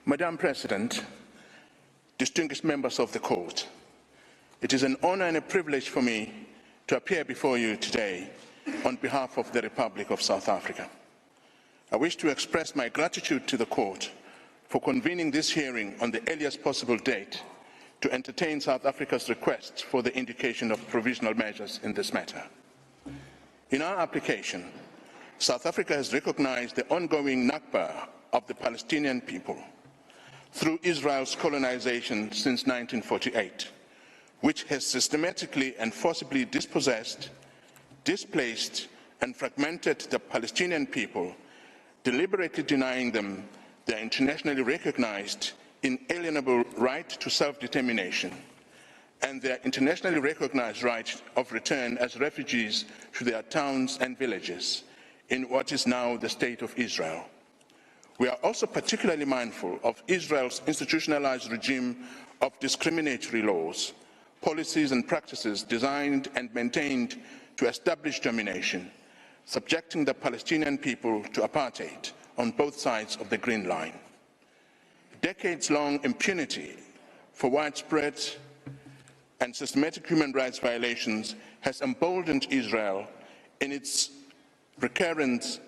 Madam President, distinguished members of the Court, it is an honor and a privilege for me to appear before you today on behalf of the Republic of South Africa. I wish to express my gratitude to the Court for convening this hearing on the earliest possible date to entertain South Africa's request for the indication of provisional measures in this matter. In our application, South Africa has recognized the ongoing Nakba of the Palestinian people through Israel's colonization since 1948, which has systematically and forcibly dispossessed, displaced, and fragmented the Palestinian people, deliberately denying them their internationally recognized inalienable right to self-determination and their internationally recognized right of return as refugees to their towns and villages in what is now the State of Israel. We are also particularly mindful of Israel's institutionalized regime of discriminatory laws, policies and practices designed and maintained to establish domination, subjecting the Palestinian people to apartheid on both sides of the Green Line. Decades-long impunity for widespread and systematic human rights violations has emboldened Israel in its recurrence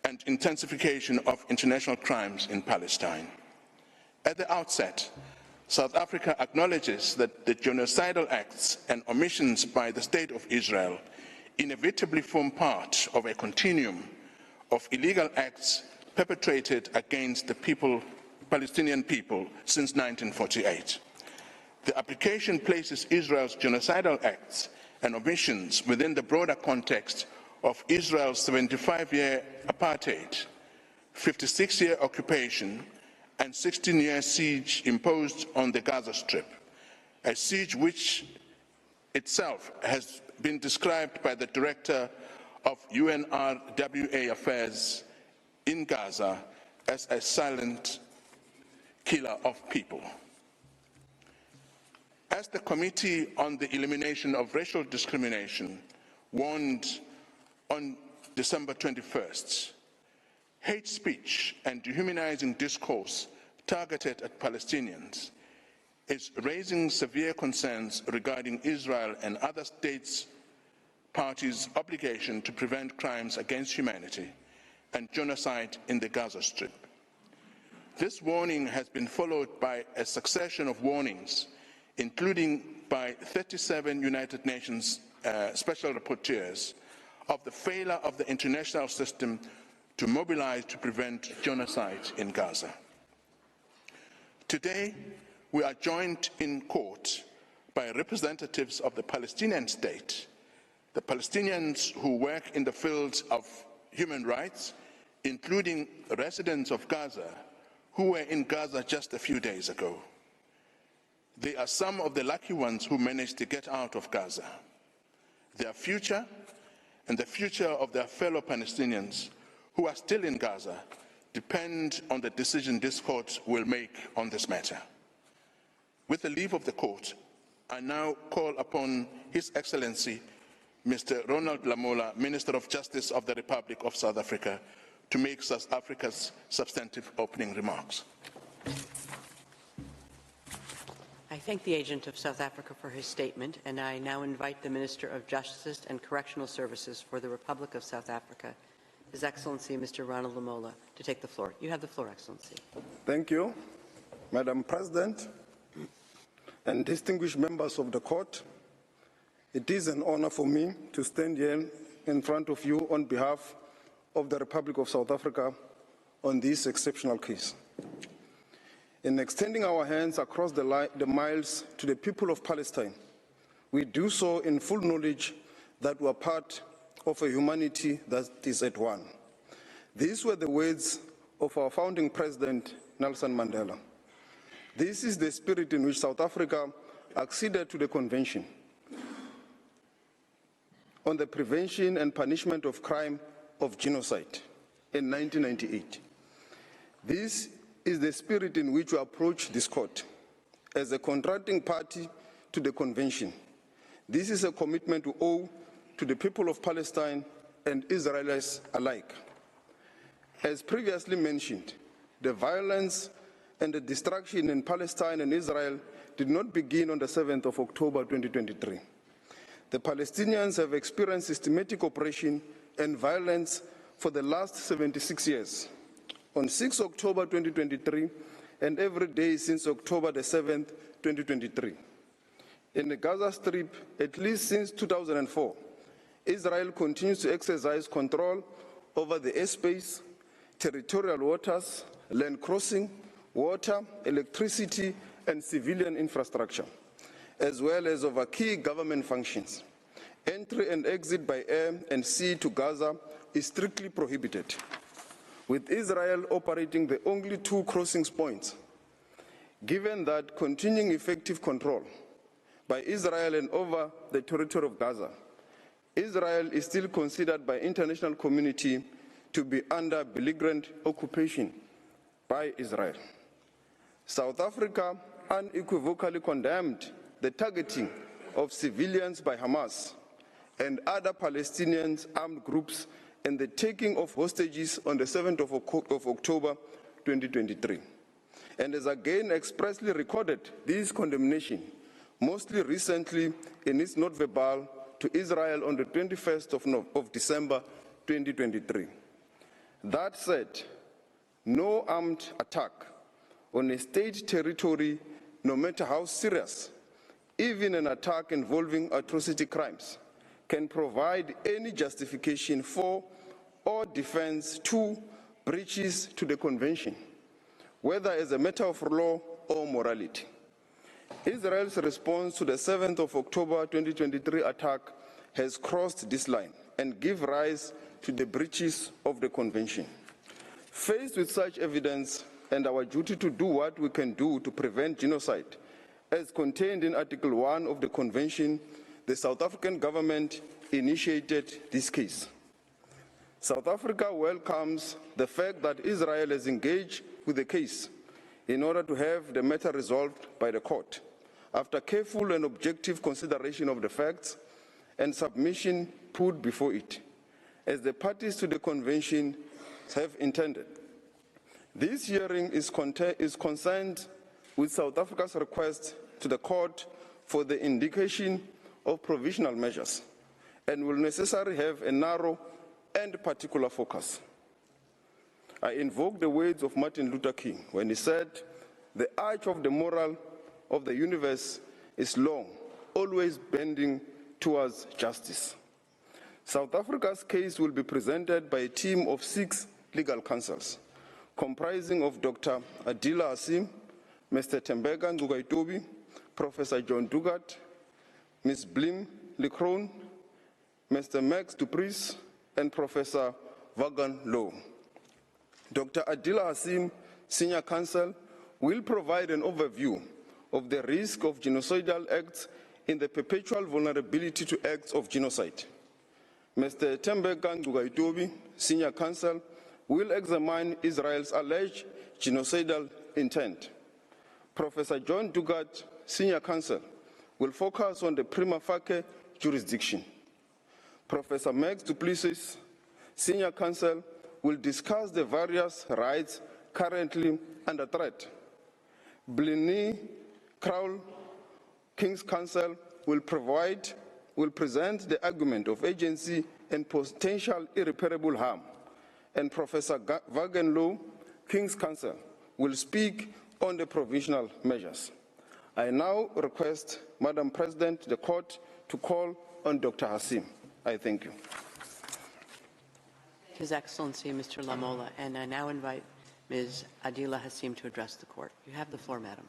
and intensification of international crimes in Palestine. At the outset, South Africa acknowledges that the genocidal acts and omissions by the State of Israel inevitably form part of a continuum of illegal acts perpetrated against the Palestinian people since 1948. The application places Israel's genocidal acts and omissions within the broader context of Israel's 75-year apartheid, 56-year occupation, and 16-year siege imposed on the Gaza Strip, a siege which itself has been described by the director of UNRWA Affairs in Gaza as a silent killer of people. As the Committee on the Elimination of Racial Discrimination warned on December 21st, hate speech and dehumanizing discourse targeted at Palestinians is raising severe concerns regarding Israel and other states' parties' obligation to prevent crimes against humanity and genocide in the Gaza Strip. This warning has been followed by a succession of warnings, including by 37 United Nations special rapporteurs, of the failure of the international system to mobilize to prevent genocide in Gaza. Today, we are joined in court by representatives of the Palestinian state, the Palestinians who work in the fields of human rights, including residents of Gaza who were in Gaza just a few days ago. They are some of the lucky ones who managed to get out of Gaza. Their future and the future of their fellow Palestinians who are still in Gaza depend on the decision this court will make on this matter. With the leave of the court, I now call upon His Excellency, Mr. Ronald Lamola, Minister of Justice of the Republic of South Africa, to make South Africa's substantive opening remarks. I thank the agent of South Africa for his statement, and I now invite the Minister of Justice and Correctional Services for the Republic of South Africa, His Excellency Mr. Ronald Lamola, to take the floor. You have the floor, Excellency. Thank you, Madam President, and distinguished members of the court. It is an honor for me to stand here in front of you on behalf of the Republic of South Africa on this exceptional case. In extending our hands across the miles to the people of Palestine, we do so in full knowledge that we are part of a humanity that is at one. These were the words of our founding president, Nelson Mandela. This is the spirit in which South Africa acceded to the Convention on the Prevention and Punishment of Crime of Genocide in 1998. This is the spirit in which we approach this court. As a contracting party to the Convention, this is a commitment we owe to the people of Palestine and Israelis alike. As previously mentioned, the violence and the destruction in Palestine and Israel did not begin on the 7th of October 2023. The Palestinians have experienced systematic oppression and violence for the last 76 years. On 6 October 2023, and every day since October the 7th, 2023. In the Gaza Strip, at least since 2004, Israel continues to exercise control over the airspace, territorial waters, land crossing, water, electricity, and civilian infrastructure, as well as over key government functions. Entry and exit by air and sea to Gaza is strictly prohibited, with Israel operating the only 2 crossing points. Given that continuing effective control by Israel and over the territory of Gaza, Israel is still considered by the international community to be under belligerent occupation by Israel. South Africa unequivocally condemned the targeting of civilians by Hamas and other Palestinian armed groups and the taking of hostages on the 7th of October 2023, and has again expressly recorded this condemnation, mostly recently in its note verbal to Israel on the 21st of December 2023. That said, no armed attack on a state territory, no matter how serious, even an attack involving atrocity crimes, can provide any justification for or defense to breaches to the convention, whether as a matter of law or morality. Israel's response to the 7th of October 2023 attack has crossed this line and give rise to the breaches of the convention. Faced with such evidence and our duty to do what we can do to prevent genocide, as contained in Article 1 of the convention, the South African government initiated this case. South Africa welcomes the fact that Israel has engaged with the case in order to have the matter resolved by the court, after careful and objective consideration of the facts and submission put before it, as the parties to the convention have intended. This hearing is concerned with South Africa's request to the court for the indication of provisional measures and will necessarily have a narrow and particular focus. I invoke the words of Martin Luther King when he said, "The arch of the moral of the universe is long, always bending towards justice." South Africa's case will be presented by a team of 6 legal counsels, comprising of Dr. Adila Hasim, Mr. Tembeka Ngcukaitobi, Professor John Dugat, Ms. Blim Licron, Mr. Max du Preez, and Professor Vaughan Low. Dr. Adila Hasim, Senior Counsel, will provide an overview of the risk of genocidal acts in the perpetual vulnerability to acts of genocide. Mr. Tembeka Ngcukaitobi, Senior Counsel, will examine Israel's alleged genocidal intent. Professor John Dugat, Senior Counsel, will focus on the prima facie jurisdiction. Professor Max du Plessis, Senior Counsel, will discuss the various rights currently under threat. Blinny Crowell, King's Counsel, will present the argument of agency and potential irreparable harm. And Professor Vaughan Low, King's Counsel, will speak on the provisional measures. I now request, Madam President, the court to call on Dr. Hasim. I thank you. His Excellency, Mr. Lamola, and I now invite Ms. Adila Hasim to address the court. You have the floor, Madam.